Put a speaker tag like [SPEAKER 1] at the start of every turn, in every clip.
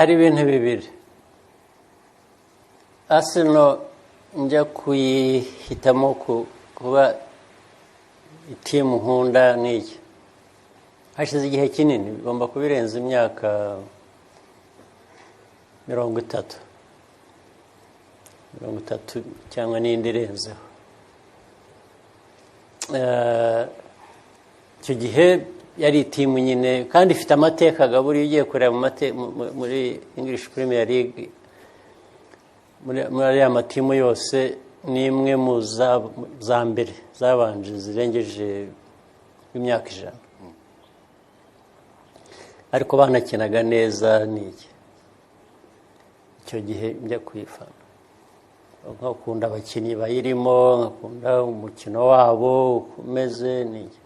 [SPEAKER 1] ari ibintu bibiri. Arsenal njya kuyihitamo kuba itimu nkunda n'iki, hashize igihe kinini, bigomba kubirenza imyaka 30 cyangwa n'indi irenzeho. Icyo gihe yari itimu nyine kandi ifite amateka gaburi ugiye kureba muri English Premier League, muri ya matimu yose ni imwe mu za mbere zabanje zirengeje imyaka 100, ariko banakinaga neza n'iki. Icyo gihe njya kuyifana, nkakunda abakinnyi bayirimo, nkakunda umukino wabo umeze n'iki.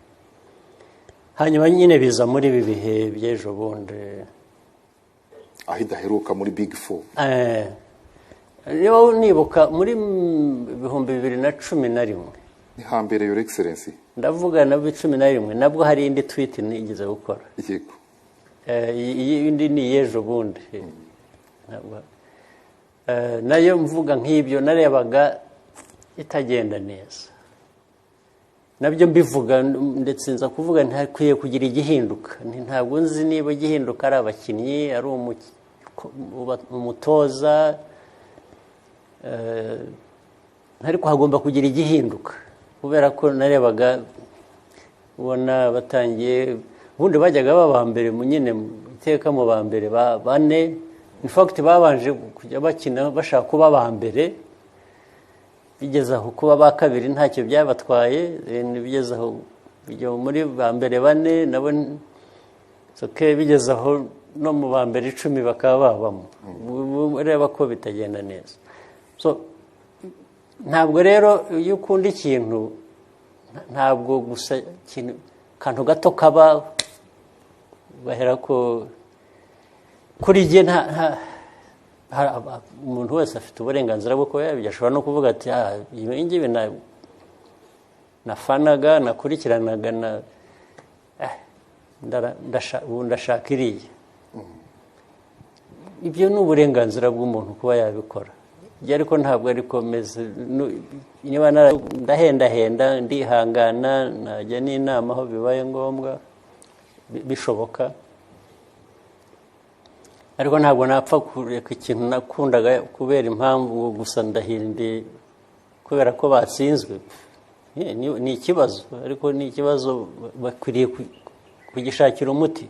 [SPEAKER 1] Hanyuma nyine biza muri ibi bihe by'ejo bundi
[SPEAKER 2] aho idaheruka muri Big Four.
[SPEAKER 1] Niba nibuka muri 2011
[SPEAKER 2] ni hambere your excellency,
[SPEAKER 1] ndavuga na 2011 nabwo hari indi tweet nigeze gukora.
[SPEAKER 2] Yego.
[SPEAKER 1] Indi ni y'ejo bundi. Nayo mvuga nk'ibyo narebaga itagenda neza, nabyo mbivuga ndetse nza kuvuga ntakwiye kugira igihinduka. Ntabwo nzi niba igihinduka ari abakinnyi, ari umutoza, ariko hagomba kugira igihinduka, kubera ko narebaga ubona batangiye ubundi bajyaga baba mbere nyine iteka mu ba mbere bane. In fact babanje kujya bakina bashaka kuba ba mbere, bigeze aho kuba ba kabiri ntacyo byabatwaye, bigeze aho bijya muri ba mbere bane nabo bigeze aho no mu ba mbere 10 bakaba babamo. Ureba ko bitagenda neza. So ntabwo rero iyo ukunda ikintu, ntabwo gusa ikintu kantu gato kaba bahera ko kuri jye umuntu wese afite uburenganzira bwo kuba yabishobora no kuvuga ati iyi ngibi nafanaga nakurikiranaga ndashaka iriya. Ibyo ni uburenganzira bw'umuntu kuba yabikora, ariko ntabwo ariko meze. Niba ndahendahenda ndihangana, najya n'inama aho bibaye ngombwa bishoboka, ariko ntabwo napfa kureka ikintu nakundaga kubera impamvu gusa ndahindi kubera ko batsinzwe. Ni ikibazo, ariko ni ikibazo bakwiriye kugishakira umuti.